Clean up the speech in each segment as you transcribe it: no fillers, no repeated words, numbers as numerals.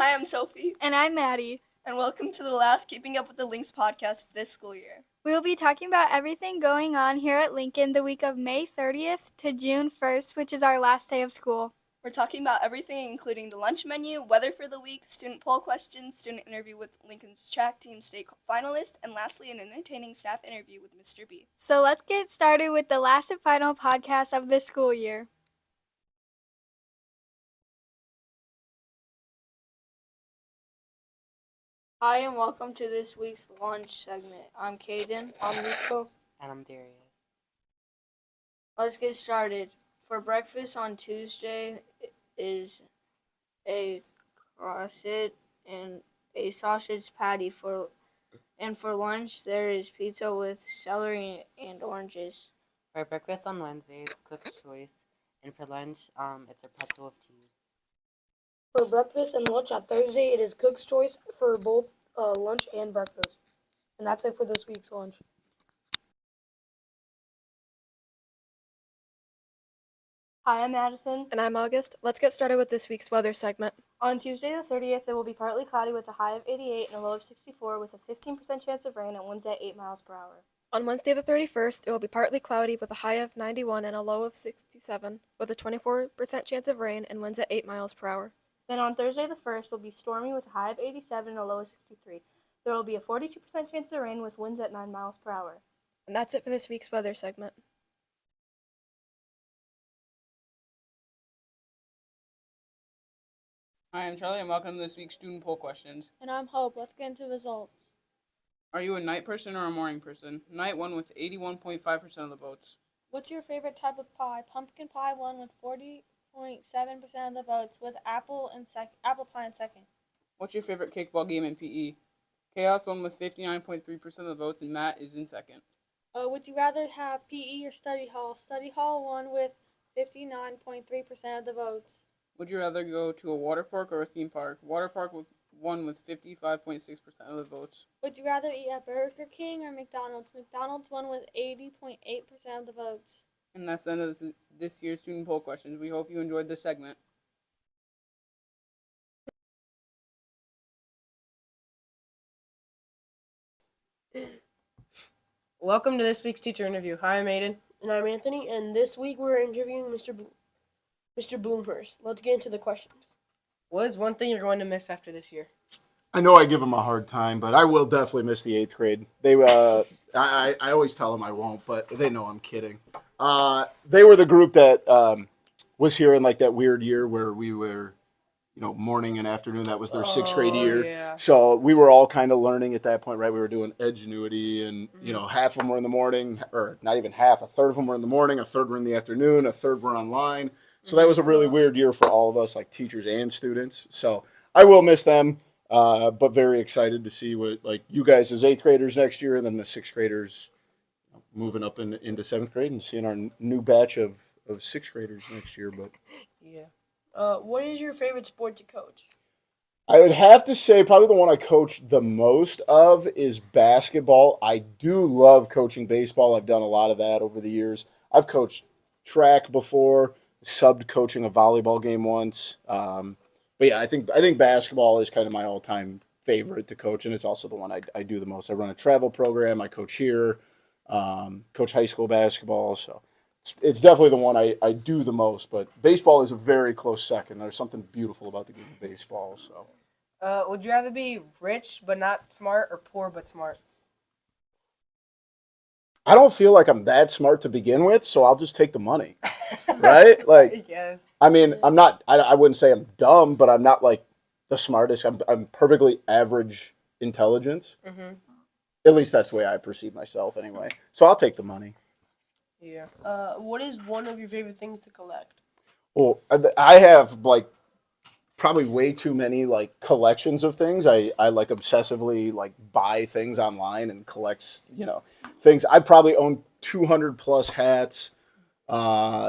I am Sophie. And I'm Maddie. And welcome to the last Keeping Up with the Lynx podcast this school year. We will be talking about everything going on here at Lincoln the week of May 30th to June 1st, which is our last day of school. We're talking about everything including the lunch menu, weather for the week, student poll questions, student interview with Lincoln's track team state finalist, and lastly an entertaining staff interview with Mr. B. So let's get started with the last and final podcast of the school year. Hi and welcome to this week's lunch segment. I'm Caden. I'm Nico. And I'm Darius. Let's get started. For breakfast on Tuesday is a croissant and a sausage patty. For lunch there is pizza with celery and oranges. For breakfast on Wednesday, it's Cook's Choice, and for lunch, it's a pretzel with cheese. For breakfast and lunch on Thursday, it is Cook's Choice for both lunch and breakfast. And that's it for this week's lunch. Hi, I'm Madison. And I'm August. Let's get started with this week's weather segment. On Tuesday the 30th, it will be partly cloudy with a high of 88 and a low of 64 with a 15% chance of rain and winds at 8 miles per hour. On Wednesday the 31st, it will be partly cloudy with a high of 91 and a low of 67 with a 24% chance of rain and winds at 8 miles per hour. Then on Thursday the 1st, will be stormy with a high of 87 and a low of 63. There will be a 42% chance of rain with winds at 9 miles per hour. And that's it for this week's weather segment. Hi, I'm Charlie, and welcome to this week's student poll questions. And I'm Hope. Let's get into results. Are you a night person or a morning person? Night won with 81.5% of the votes. What's your favorite type of pie? Pumpkin pie won with 40.7% of the votes, with apple pie in second. What's your favorite kickball game in PE? Chaos won with 59.3% of the votes, and Matt is in second. Would you rather have PE or study hall? Study hall won with 59.3% of the votes. Would you rather go to a water park or a theme park? Water park won with 55.6% of the votes. Would you rather eat at Burger King or McDonald's? McDonald's won with 80.8% of the votes. And that's the end of this year's student poll questions. We hope you enjoyed this segment. Welcome to this week's teacher interview. Hi, I'm Aiden. And I'm Anthony, and this week we're interviewing Mr. Blumhorst. Let's get into the questions. What is one thing you're going to miss after this year? I know I give them a hard time, but I will definitely miss the 8th grade. They, I always tell them I won't, but they know I'm kidding. They were the group that was here in like that weird year where we were, morning and afternoon. That was their 6th grade year. Yeah. So we were all kind of learning at that point, right? We were doing Edgenuity, and half of them were in the morning, or not even half. A third of them were in the morning, a third were in the afternoon, a third were online. So that was a really weird year for all of us, like teachers and students. So I will miss them, but very excited to see what like you guys as 8th graders next year, and then the 6th graders moving up into 7th grade and seeing our new batch of 6th graders next year. But yeah. What is your favorite sport to coach? I would have to say probably the one I coach the most of is basketball. I do love coaching baseball. I've done a lot of that over the years. I've coached track before. Subbed coaching a volleyball game once, but yeah, I think basketball is kind of my all-time favorite to coach, and it's also the one I do the most. I run a travel program. I coach here, coach high school basketball, so it's definitely the one I do the most. But baseball is a very close second. There's something beautiful about the game of baseball. So, Would you rather be rich but not smart, or poor but smart? I don't feel like I'm that smart to begin with, so I'll just take the money. Right? Like, Yes. I mean, I'm not, I wouldn't say I'm dumb, but I'm not like the smartest. I'm perfectly average intelligence. Mm-hmm. At least that's the way I perceive myself anyway. So I'll take the money. Yeah. What is one of your favorite things to collect? Well, I have like probably way too many like collections of things. I like obsessively like buy things online and collect, things. I probably own 200 plus hats,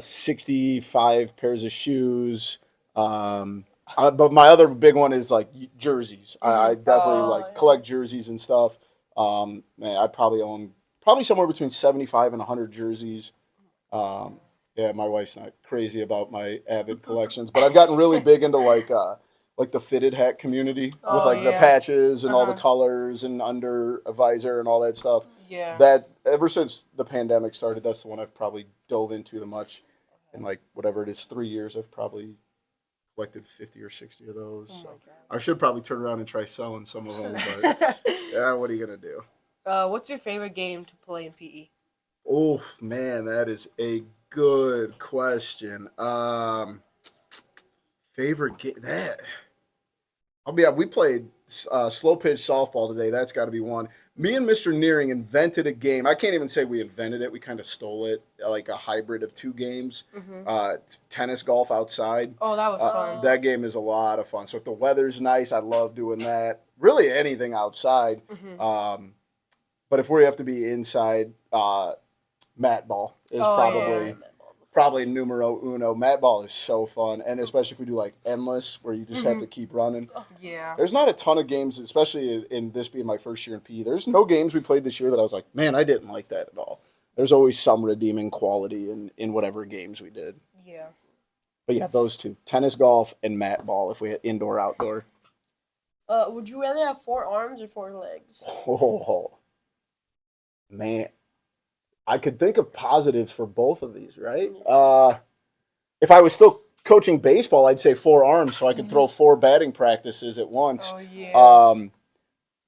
65 pairs of shoes. But my other big one is like jerseys. I definitely collect jerseys and stuff. Man, I probably own somewhere between 75 and 100 jerseys. Yeah, my wife's not crazy about my avid collections, but I've gotten really big into like like the fitted hat community with Oh, like the yeah. patches and all the Uh-huh. colors and under a visor and all that stuff. Yeah. That ever since the pandemic started, that's the one I've probably dove into the much. In like whatever it is, 3 years, I've probably collected 50 or 60 of those. Oh So my God. I should probably turn around and try selling some of them, but yeah, what are you gonna do? What's your favorite game to play in PE? Oh man, that is a good question. Favorite game that we played slow pitch softball today. That's got to be one. Me and Mr. Nearing invented a game. I can't even say we invented it. We kind of stole it, like a hybrid of two games. Tennis, golf outside. Oh, that was fun. That game is a lot of fun. So if the weather's nice, I love doing that. Really anything outside. But if we have to be inside, mat ball is probably numero uno. Mat ball is so fun, and especially if we do like endless, where you just have to keep running. Yeah. There's not a ton of games, especially in this being my first year in PE. There's no games we played this year that I was like, man, I didn't like that at all. There's always some redeeming quality in whatever games we did. Yeah. But yeah, those two: tennis, golf, and mat ball. If we had indoor, outdoor. Would you rather have 4 arms or 4 legs? Oh, man. I could think of positives for both of these, right? If I was still coaching baseball, I'd say 4 arms so I could throw 4 batting practices at once. Oh, yeah.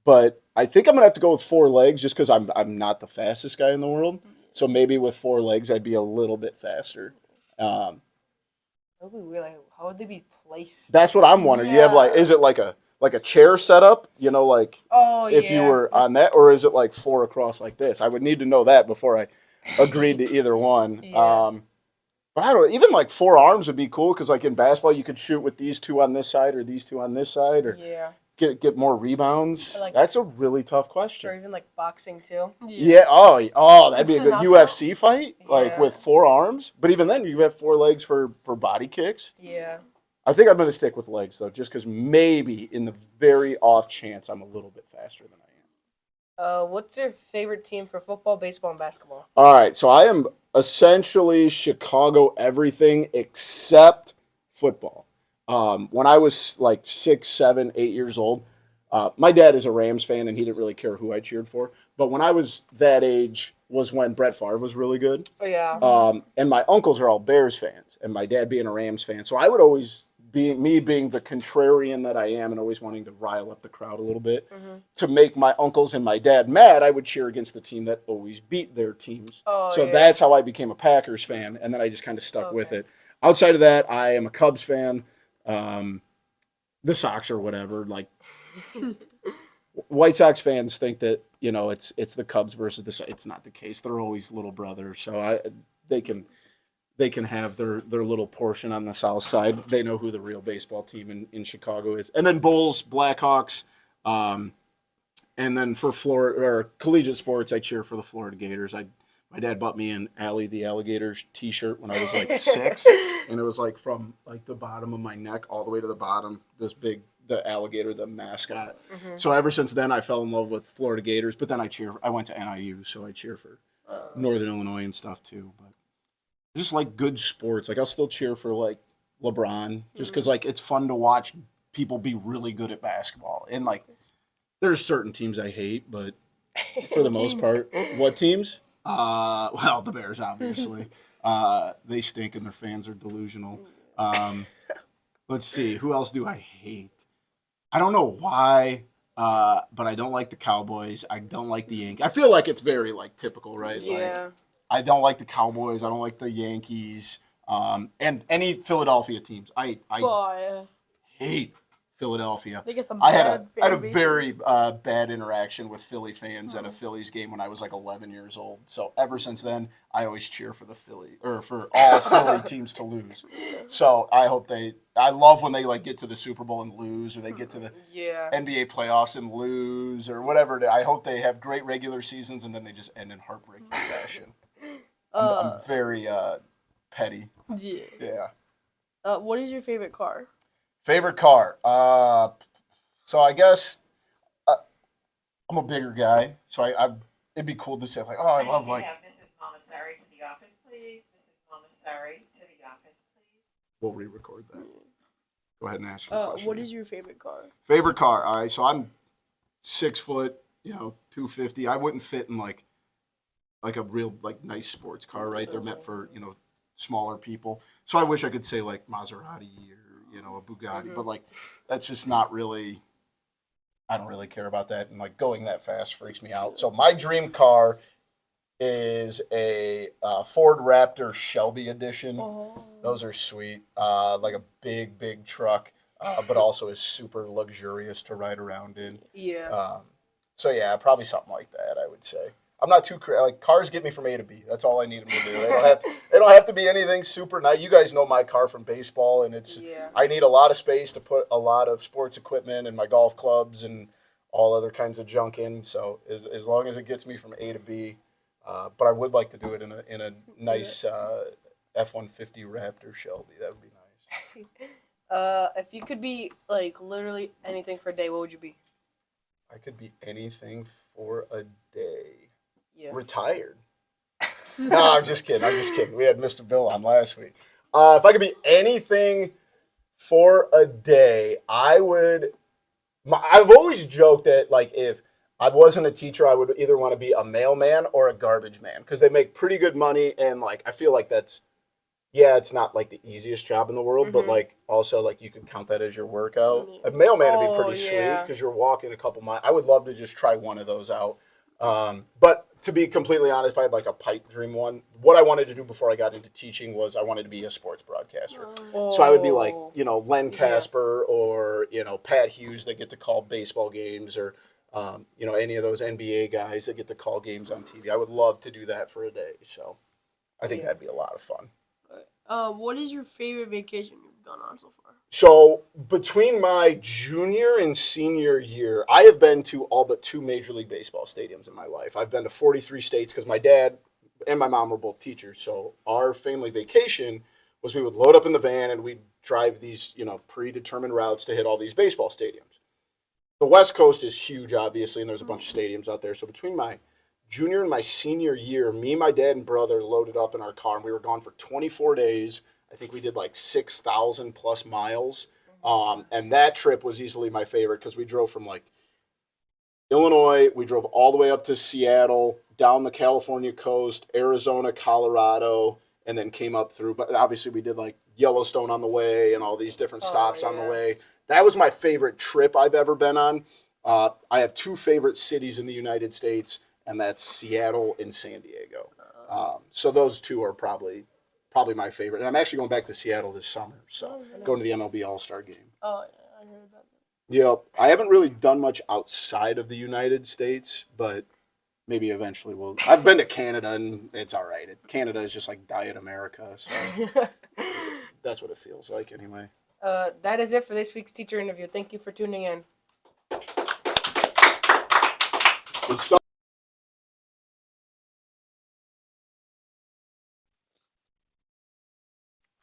But I think I'm going to have to go with 4 legs just because I'm not the fastest guy in the world. So maybe with 4 legs, I'd be a little bit faster. How would they be placed? That's what I'm wondering. You have is it like a chair setup? You know, like if you were on that, or is it like 4 across like this? I would need to know that before I agreed to either one. But I don't. Even like 4 arms would be cool because like in basketball, you could shoot with these 2 on this side or these 2 on this side, or get more rebounds. That's a really tough question. Or even like boxing too. Yeah. Oh, that'd be a good Mixing up UFC fight, like with 4 arms. But even then, you have 4 legs for body kicks. Yeah. I think I'm going to stick with legs, though, just because maybe in the very off chance I'm a little bit faster than I am. What's your favorite team for football, baseball, and basketball? All right, so I am essentially Chicago everything except football. When I was like 6, 7, 8 years old, my dad is a Rams fan, and he didn't really care who I cheered for. But when I was that age was when Brett Favre was really good. Oh, yeah. And my uncles are all Bears fans, and my dad being a Rams fan. So I would always... being the contrarian that I am and always wanting to rile up the crowd a little bit, to make my uncles and my dad mad, I would cheer against the team that always beat their teams. That's how I became a Packers fan, and then I just kind of stuck with it. Outside of that, I am a Cubs fan. The Sox or whatever. Like White Sox fans think that it's the Cubs versus the Sox. It's not the case. They're always little brothers, so they can have their little portion on the south side. They know who the real baseball team in Chicago is. And then Bulls, Blackhawks, and then for Florida or collegiate sports, I cheer for the Florida Gators. My dad bought me an Allie the Alligators t-shirt when I was like 6, and it was like from like the bottom of my neck all the way to the bottom, the alligator, the mascot. So ever since then, I fell in love with Florida Gators, but then I went to NIU, so I cheer for Northern Illinois and stuff too, but I just like good sports. Like I'll still cheer for like LeBron just because like it's fun to watch people be really good at basketball. And like there's certain teams I hate, but for the most part, what teams? Well, the Bears obviously. They stink and their fans are delusional. Let's see, who else do I hate? I don't know why, but I don't like the Cowboys. I don't like the Yankees. I feel like it's very like typical, right? Yeah. Like, I don't like the Cowboys. I don't like the Yankees. And any Philadelphia teams. I hate Philadelphia. I had a very bad interaction with Philly fans at a Phillies game when I was like 11 years old. So ever since then, I always cheer for for all Philly teams to lose. So I love when they like get to the Super Bowl and lose, or they get to the NBA playoffs and lose, or whatever. I hope they have great regular seasons and then they just end in heartbreaking fashion. I'm very petty. Yeah. What is your favorite car? Favorite car? So I guess I'm a bigger guy, so it'd be cool to say like, oh, I love like. Mrs. Momentary to the office, please. Mrs. Momentary to the office, please. We'll re-record that. Go ahead and ask your question. What is your favorite car? Favorite car? All right, so I'm 6 foot, 250. I wouldn't fit in like a real like nice sports car, right? They're meant for smaller people. So I wish I could say like Maserati or a Bugatti, but like that's just not really. I don't really care about that, and like going that fast freaks me out. So my dream car is a Ford Raptor Shelby edition. Oh. Those are sweet. Like a big truck, but also is super luxurious to ride around in. Yeah. So yeah, probably something like that. I would say. I'm not too like cars get me from A to B. That's all I need them to do. They don't have to be anything super nice. You guys know my car from baseball, and I need a lot of space to put a lot of sports equipment and my golf clubs and all other kinds of junk in. So as long as it gets me from A to B, but I would like to do it in a nice F-150 Raptor Shelby. That would be nice. If you could be like literally anything for a day, what would you be? I could be anything for a day. Yeah. Retired. No, I'm just kidding. We had Mr. Bill on last week. If I could be anything for a day, I would. I've always joked that like if I wasn't a teacher, I would either want to be a mailman or a garbage man because they make pretty good money, and like I feel like that's it's not like the easiest job in the world, but like also like you could count that as your workout. A mailman would be pretty sweet because you're walking a couple miles. I would love to just try one of those out. But to be completely honest, if I had like a pipe dream one, what I wanted to do before I got into teaching was I wanted to be a sports broadcaster. So I would be like, Len Casper or, Pat Hughes that get to call baseball games or, any of those NBA guys that get to call games on TV. I would love to do that for a day. So I think that'd be a lot of fun. What is your favorite vacation you've gone on so far? So between my junior and senior year, I have been to all but 2 Major League Baseball stadiums in my life. I've been to 43 states because my dad and my mom were both teachers. So our family vacation was we would load up in the van and we'd drive these, predetermined routes to hit all these baseball stadiums. The West Coast is huge, obviously, and there's a bunch of stadiums out there. So between my junior and my senior year, me, my dad, and brother loaded up in our car, and we were gone for 24 days. I think we did like 6,000 plus miles. And that trip was easily my favorite because we drove from like Illinois, we drove all the way up to Seattle, down the California coast, Arizona, Colorado, and then came up through. But obviously we did like Yellowstone on the way and all these different stops on the way. That was my favorite trip I've ever been on. I have 2 favorite cities in the United States, and that's Seattle and San Diego. So those 2 are probably my favorite. And I'm actually going back to Seattle this summer, so going to the MLB All-Star game. Oh, yeah, I heard about that. Yep. I haven't really done much outside of the United States, but maybe eventually we'll. I've been to Canada, and it's all right. Canada is just like Diet America, so that's what it feels like anyway. That is it for this week's teacher interview. Thank you for tuning in. Good stuff.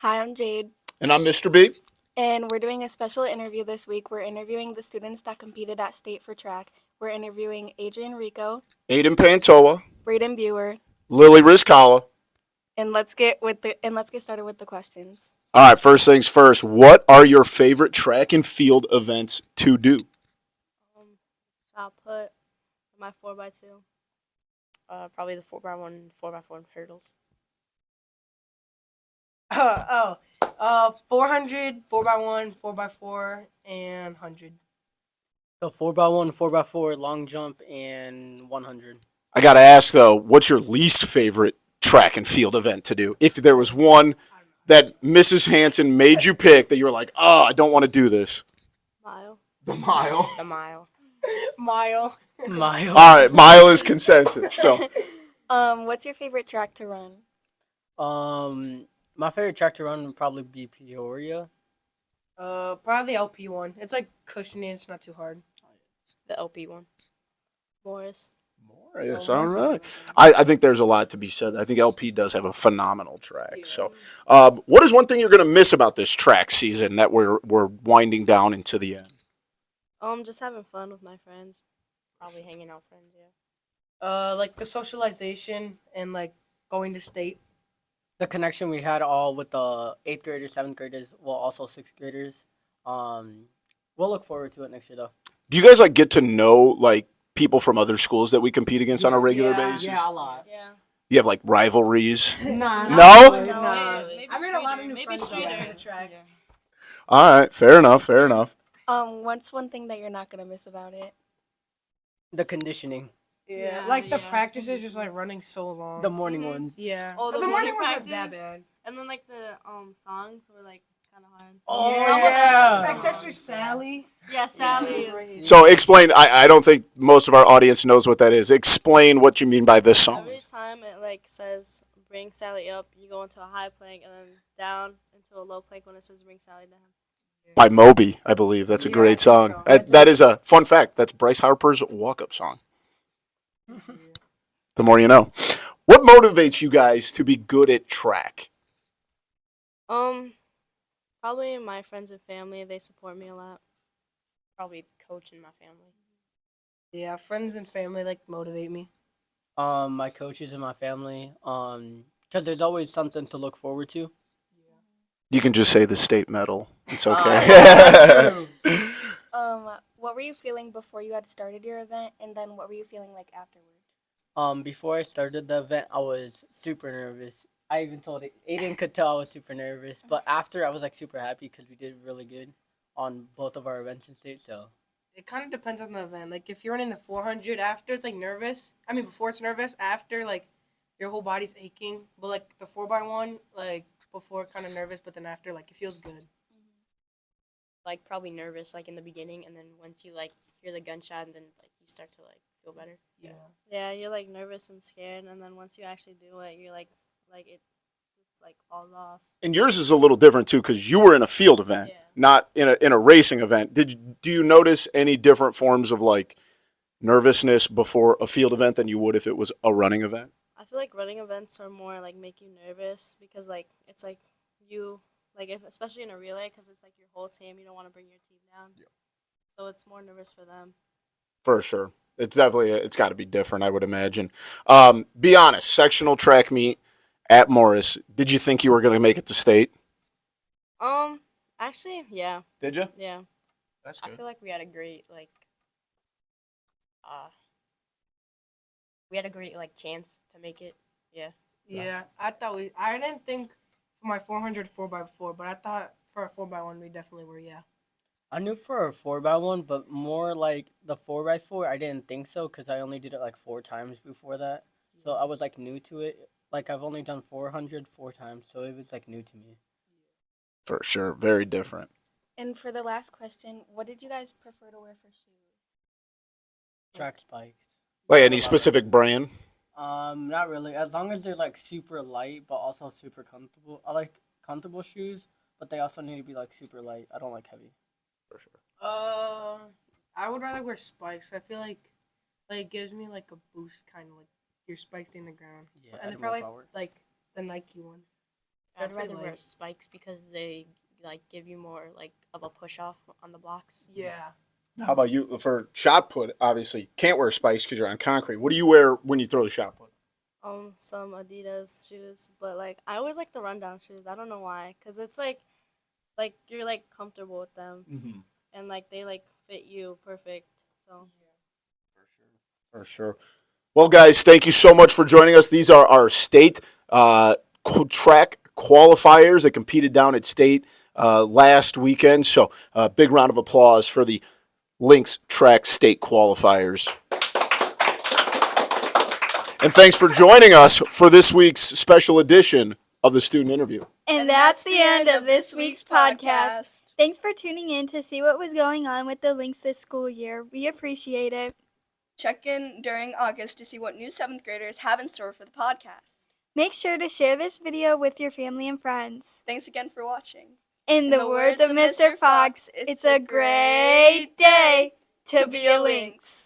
Hi, I'm Jade, And I'm Mr. B. and we're doing a special interview this week. We're interviewing the students that competed at state for track. We're interviewing Adrian Rico, Aiden Pantoa, Braden Buer, Lily Rizkala. and let's get started with the questions. All right, first things first. What are your favorite track and field events to do? Shot put, my 4x2. Probably the 4x1, 4x4 hurdles. 400, 4x1, 4x4, and 100. So 4x1, 4x4, long jump, and 100. I got to ask, though, what's your least favorite track and field event to do? If there was one that Mrs. Hanson made you pick that you were like, I don't want to do this. Mile. The mile. The mile. Mile. All right, mile is consensus. So, What's your favorite track to run? My favorite track to run would probably be Peoria. Probably the LP one. It's like cushiony. It's not too hard. The LP one. Morris. yes, all right. I think there's a lot to be said. I think LP does have a phenomenal track. Yeah. So, what is one thing you're going to miss about this track season that we're winding down into the end? Just having fun with my friends. Probably hanging out friends, yeah. Like the socialization and like going to state. The connection we had all with the 8th graders, 7th graders, well, also 6th graders. We'll look forward to it next year though. Do you guys like get to know like people from other schools that we compete against on a regular basis? Yeah, a lot. Yeah. You have like rivalries? Nah, No? Maybe I made a lot of new Maybe friends though Streeter. on the track. All right, fair enough, fair enough. What's one thing that you're not gonna miss about it? The conditioning, Yeah, Yeah, like the yeah. practices just like running so long. the morning ones. Yeah. Oh, But the morning wasn't that practice? bad. And then like the songs were like kind of hard. Oh, Some of them- yeah. Except for Sally. Yeah, Sally is. So explain, I don't think most of our audience knows what that is. Explain what you mean by this song. Every time it like says bring Sally up, you go into a high plank and then down into a low plank when it says bring Sally down. By Moby, I believe. That's a Yeah, great I song. think so. That is a fun fact. That's Bryce Harper's walk-up song. The more you know. What motivates you guys to be good at track? Probably my friends and family. They support me a lot. Probably coach in my family. Yeah, friends and family like motivate me. My coaches and my family. Because there's always something to look forward to. You can just say the state medal. It's okay. That's true. What were you feeling before you had started your event, and then what were you feeling like afterwards? Before I started the event, I was super nervous. I even told Aiden could tell I was super nervous. But after, I was like super happy because we did really good on both of our events in state. So It kind of depends on the event. Like if you're running the 400 after, it's like nervous. I mean, before it's nervous. After, like your whole body's aching. But like the 4x1, like before kind of nervous, but then after, like it feels good. Like probably nervous like in the beginning, and then once you like hear the gunshot, and then like you start to like feel better. Yeah. Yeah, you're like nervous and scared, and then once you actually do it, you're like it just like falls off. And yours is a little different too, because you were in a field event, Yeah. not in a racing event. Do you notice any different forms of like nervousness before a field event than you would if it was a running event? I feel like running events are more like make you nervous because like it's like you like if especially in a relay because it's like your whole team. You don't want to bring your team down. Yeah. So it's more nervous for them. For sure. It's definitely, it's got to be different, I would imagine. Be honest, sectional track meet at Morris, did you think you were going to make it to state? Actually, yeah, Did you? yeah. That's I feel like we had a great like chance to make it. Yeah, I didn't think for my 400 4x4, but I thought for a 4x1 we definitely were. Yeah. I knew for a 4x1, but more like the 4x4, I didn't think so because I only did it like 4 times before that. So I was like new to it. Like I've only done 400 4 times, so it was like new to me. For sure. Very different. And for the last question, what did you guys prefer to wear for shoes? Track spikes. Like any specific brand? Not really. As long as they're like super light, but also super comfortable. I like comfortable shoes, but they also need to be like super light. I don't like heavy. For sure. I would rather wear spikes. I feel like it gives me like a boost, kind of like your spikes in the ground. Yeah, And add they're more probably power. like the Nike ones. I'd They're pretty rather wear light. spikes because they like give you more like of a push off on the blocks. Yeah. How about you? For shot put, obviously, can't wear spikes because you're on concrete. What do you wear when you throw the shot put? Some Adidas shoes, but like I always like the rundown shoes. I don't know why, cause it's like you're like comfortable with them, Mm-hmm. and like they like fit you perfect. So For sure. Well, guys, thank you so much for joining us. These are our state track qualifiers that competed down at state last weekend. So, big round of applause for the Lynx track state qualifiers. And thanks for joining us for this week's special edition of the student interview. And that's the end of this week's podcast. Thanks for tuning in to see what was going on with the Lynx this school year. We appreciate it. Check in during August to see what new 7th graders have in store for the podcast. Make sure to share this video with your family and friends. Thanks again for watching. In the words of Mr. Fox, it's a great day to be a Lynx.